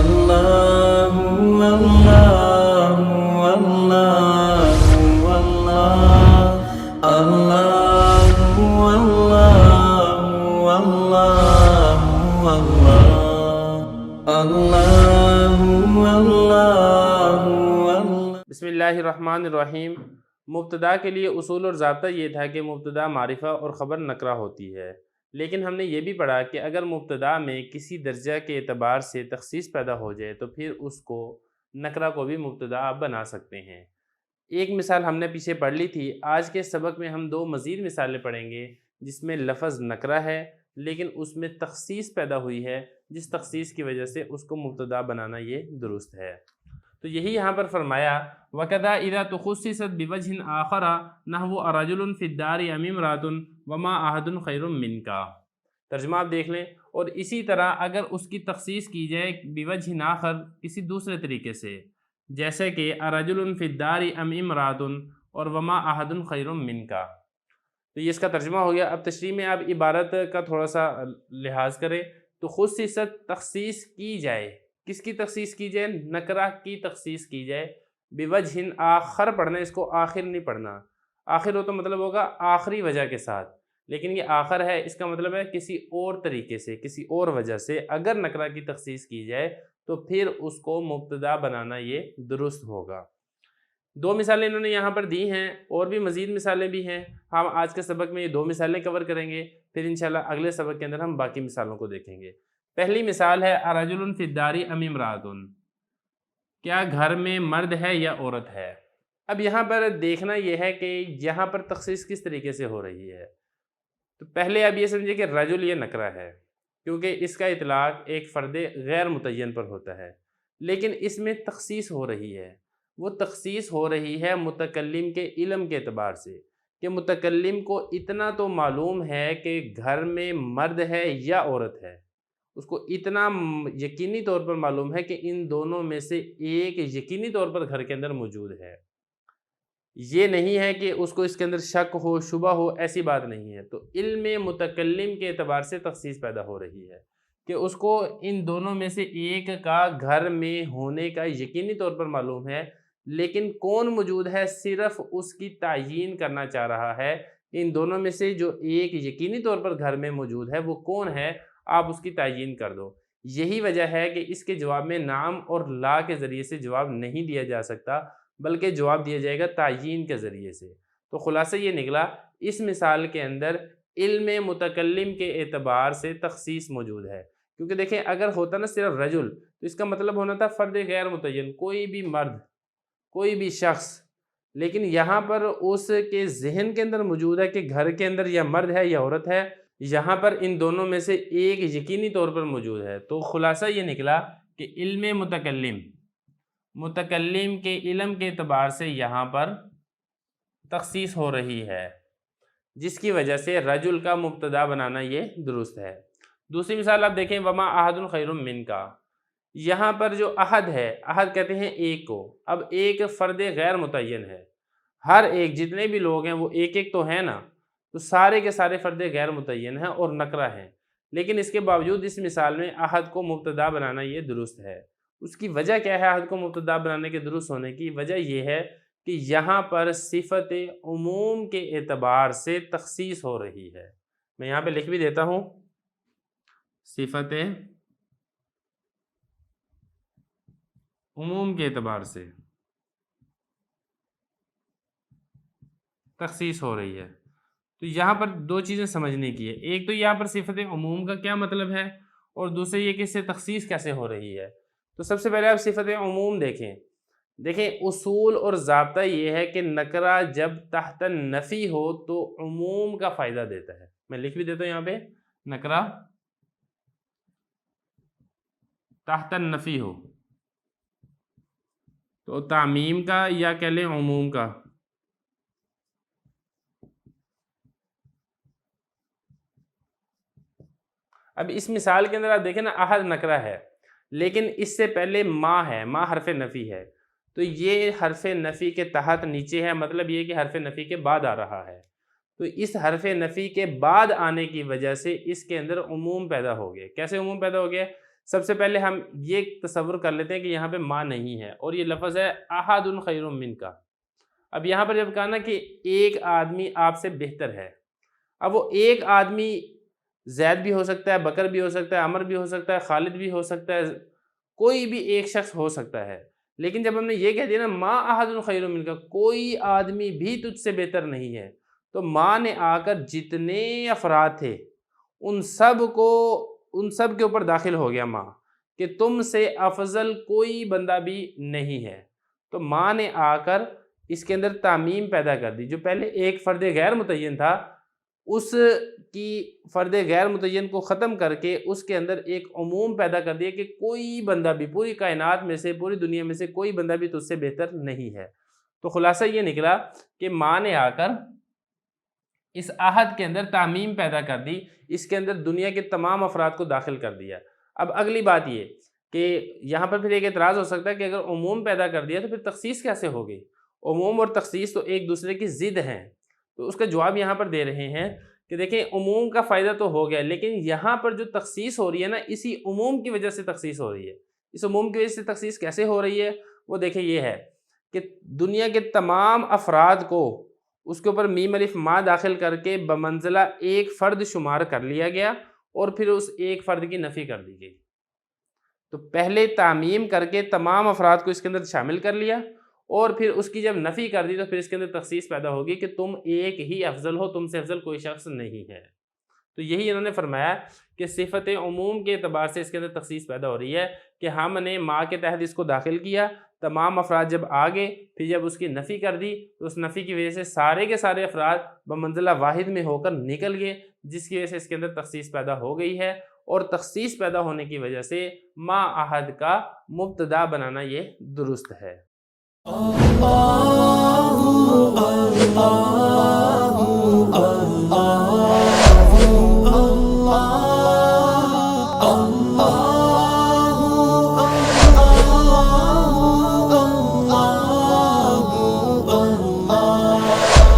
اللہ اللہ اللہ اللہ اللہ اللہ۔ بسم اللہ الرحمن الرحیم۔ مبتدا کے لیے اصول اور ضابطہ یہ تھا کہ مبتدا معرفہ اور خبر نکرہ ہوتی ہے، لیکن ہم نے یہ بھی پڑھا کہ اگر مبتدا میں کسی درجہ کے اعتبار سے تخصیص پیدا ہو جائے تو پھر اس کو نکرہ کو بھی مبتدا آپ بنا سکتے ہیں۔ ایک مثال ہم نے پیچھے پڑھ لی تھی۔ آج کے سبق میں ہم دو مزید مثالیں پڑھیں گے جس میں لفظ نکرہ ہے لیکن اس میں تخصیص پیدا ہوئی ہے، جس تخصیص کی وجہ سے اس کو مبتدا بنانا یہ درست ہے۔ تو یہی یہاں پر فرمایا وَكَذَا إِذَا تُخُصِّصَتْ بِوَجْهٍ آخَرَ نَحْوُ أَرَجُلٌ فِي الدَّارِ أَمْ امْرَأَةٌ وَمَا أَحَدٌ خَيْرٌ مِّنْكَ۔ ترجمہ آپ دیکھ لیں، اور اسی طرح اگر اس کی تخصیص کی جائے بِوَجْهٍ آخر کسی دوسرے طریقے سے، جیسے کہ أَرَجُلٌ فِي الدَّارِ أَمْ امْرَأَةٌ اور وَمَا أَحَدٌ خَيْرٌ مِّنْكَ۔ تو یہ اس کا ترجمہ ہو گیا۔ اب تشریح میں آپ عبارت کا تھوڑا سا لحاظ کریں تو خصِّصت تخصیص کی جائے، کس کی تخصیص کی جائے؟ نکرہ کی تخصیص کی جائے۔ بوجہ آخر پڑھنا، اس کو آخر نہیں پڑھنا۔ آخر ہو تو مطلب ہوگا آخری وجہ کے ساتھ، لیکن یہ آخر ہے، اس کا مطلب ہے کسی اور طریقے سے، کسی اور وجہ سے اگر نکرہ کی تخصیص کی جائے تو پھر اس کو مبتدا بنانا یہ درست ہوگا۔ دو مثالیں انہوں نے یہاں پر دی ہیں، اور بھی مزید مثالیں بھی ہیں۔ ہم آج کے سبق میں یہ دو مثالیں کور کریں گے، پھر انشاءاللہ اگلے سبق کے اندر ہم باقی مثالوں کو دیکھیں گے۔ پہلی مثال ہے ارجل فی الدار ام امرأۃ، کیا گھر میں مرد ہے یا عورت ہے؟ اب یہاں پر دیکھنا یہ ہے کہ یہاں پر تخصیص کس طریقے سے ہو رہی ہے۔ تو پہلے اب یہ سمجھے کہ رجل یہ نکرہ ہے، کیونکہ اس کا اطلاق ایک فرد غیر متعین پر ہوتا ہے، لیکن اس میں تخصیص ہو رہی ہے۔ وہ تخصیص ہو رہی ہے متکلم کے علم کے اعتبار سے، کہ متکلم کو اتنا تو معلوم ہے کہ گھر میں مرد ہے یا عورت ہے، اس کو اتنا یقینی طور پر معلوم ہے کہ ان دونوں میں سے ایک یقینی طور پر گھر کے اندر موجود ہے۔ یہ نہیں ہے کہ اس کو اس کے اندر شک ہو، شبہ ہو، ایسی بات نہیں ہے۔ تو علم متکلم کے اعتبار سے تخصیص پیدا ہو رہی ہے کہ اس کو ان دونوں میں سے ایک کا گھر میں ہونے کا یقینی طور پر معلوم ہے، لیکن کون موجود ہے صرف اس کی تعیین کرنا چاہ رہا ہے۔ ان دونوں میں سے جو ایک یقینی طور پر گھر میں موجود ہے وہ کون ہے، آپ اس کی تعیین کر دو۔ یہی وجہ ہے کہ اس کے جواب میں نام اور لا کے ذریعے سے جواب نہیں دیا جا سکتا، بلکہ جواب دیا جائے گا تعیین کے ذریعے سے۔ تو خلاصہ یہ نکلا، اس مثال کے اندر علم متکلم کے اعتبار سے تخصیص موجود ہے، کیونکہ دیکھیں اگر ہوتا نا صرف رجل تو اس کا مطلب ہونا تھا فرد غیر متعین، کوئی بھی مرد، کوئی بھی شخص، لیکن یہاں پر اس کے ذہن کے اندر موجود ہے کہ گھر کے اندر یا مرد ہے یا عورت ہے، یہاں پر ان دونوں میں سے ایک یقینی طور پر موجود ہے۔ تو خلاصہ یہ نکلا کہ علم متکلم کے علم کے اعتبار سے یہاں پر تخصیص ہو رہی ہے، جس کی وجہ سے رجل کا مبتدا بنانا یہ درست ہے۔ دوسری مثال آپ دیکھیں وما احد خیر منک، یہاں پر جو احد ہے، احد کہتے ہیں ایک کو، اب ایک فرد غیر متعین ہے، ہر ایک جتنے بھی لوگ ہیں وہ ایک ایک تو ہیں نا، تو سارے کے سارے فرد غیر متعین ہیں اور نکرہ ہیں، لیکن اس کے باوجود اس مثال میں احد کو مبتدا بنانا یہ درست ہے۔ اس کی وجہ کیا ہے احد کو مبتدا بنانے کے درست ہونے کی؟ وجہ یہ ہے کہ یہاں پر صفت عموم کے اعتبار سے تخصیص ہو رہی ہے۔ میں یہاں پہ لکھ بھی دیتا ہوں، صفت عموم کے اعتبار سے تخصیص ہو رہی ہے۔ تو یہاں پر دو چیزیں سمجھنے کی ہے، ایک تو یہاں پر صفت عموم کا کیا مطلب ہے، اور دوسرے یہ کہ اس سے تخصیص کیسے ہو رہی ہے۔ تو سب سے پہلے آپ صفت عموم دیکھیں اصول اور ضابطہ یہ ہے کہ نکرہ جب تحت نفی ہو تو عموم کا فائدہ دیتا ہے۔ میں لکھ بھی دیتا ہوں یہاں پہ، نکرہ تحت نفی ہو تو تعمیم کا یا کہہ لیں عموم کا اب اس مثال کے اندر آپ دیکھیں نا، احد نکرہ ہے لیکن اس سے پہلے ما ہے، ما حرف نفی ہے، تو یہ حرف نفی کے تحت نیچے ہے، مطلب یہ کہ حرف نفی کے بعد آ رہا ہے، تو اس حرف نفی کے بعد آنے کی وجہ سے اس کے اندر عموم پیدا ہو گیا۔ کیسے عموم پیدا ہو گیا؟ سب سے پہلے ہم یہ تصور کر لیتے ہیں کہ یہاں پہ ماں نہیں ہے اور یہ لفظ ہے احد خیر من کا۔ اب یہاں پر جب کہا نا کہ ایک آدمی آپ سے بہتر ہے، اب وہ ایک آدمی زید بھی ہو سکتا ہے، بکر بھی ہو سکتا ہے، عمر بھی ہو سکتا ہے، خالد بھی ہو سکتا ہے، کوئی بھی ایک شخص ہو سکتا ہے، لیکن جب ہم نے یہ کہہ دیا نا ما احد خیر من کا، کوئی آدمی بھی تجھ سے بہتر نہیں ہے، تو ماں نے آ کر جتنے افراد تھے ان سب کے اوپر داخل ہو گیا ماں، کہ تم سے افضل کوئی بندہ بھی نہیں ہے۔ تو ماں نے آ کر اس کے اندر تعمیم پیدا کر دی، جو پہلے ایک فرد غیر متعین تھا اس کی فرد غیر متعین کو ختم کر کے اس کے اندر ایک عموم پیدا کر دیا کہ کوئی بندہ بھی پوری کائنات میں سے، پوری دنیا میں سے کوئی بندہ بھی تجھ سے بہتر نہیں ہے۔ تو خلاصہ یہ نکلا کہ ماں نے آ کر اس عہد کے اندر تعمیم پیدا کر دی، اس کے اندر دنیا کے تمام افراد کو داخل کر دیا۔ اب اگلی بات یہ کہ یہاں پر پھر ایک اعتراض ہو سکتا ہے کہ اگر عموم پیدا کر دیا تو پھر تخصیص کیسے ہوگی؟ عموم اور تخصیص تو ایک دوسرے کی ضد ہیں، تو اس کا جواب یہاں پر دے رہے ہیں کہ دیکھیں عموم کا فائدہ تو ہو گیا، لیکن یہاں پر جو تخصیص ہو رہی ہے نا، اسی عموم کی وجہ سے تخصیص ہو رہی ہے۔ اس عموم کی وجہ سے تخصیص کیسے ہو رہی ہے؟ وہ دیکھیں یہ ہے کہ دنیا کے تمام افراد کو اس کے اوپر میم الف ما داخل کر کے بمنزلہ ایک فرد شمار کر لیا گیا اور پھر اس ایک فرد کی نفی کر دی گئی۔ تو پہلے تعمیم کر کے تمام افراد کو اس کے اندر شامل کر لیا اور پھر اس کی جب نفی کر دی تو پھر اس کے اندر تخصیص پیدا ہوگی کہ تم ایک ہی افضل ہو، تم سے افضل کوئی شخص نہیں ہے۔ تو یہی انہوں نے فرمایا کہ صفت عموم کے اعتبار سے اس کے اندر تخصیص پیدا ہو رہی ہے کہ ہم نے ماں کے تحت اس کو داخل کیا، تمام افراد جب آگے پھر جب اس کی نفی کر دی تو اس نفی کی وجہ سے سارے کے سارے افراد بمنزلہ واحد میں ہو کر نکل گئے، جس کی وجہ سے اس کے اندر تخصیص پیدا ہو گئی ہے، اور تخصیص پیدا ہونے کی وجہ سے ما احد کا مبتدا بنانا یہ درست ہے۔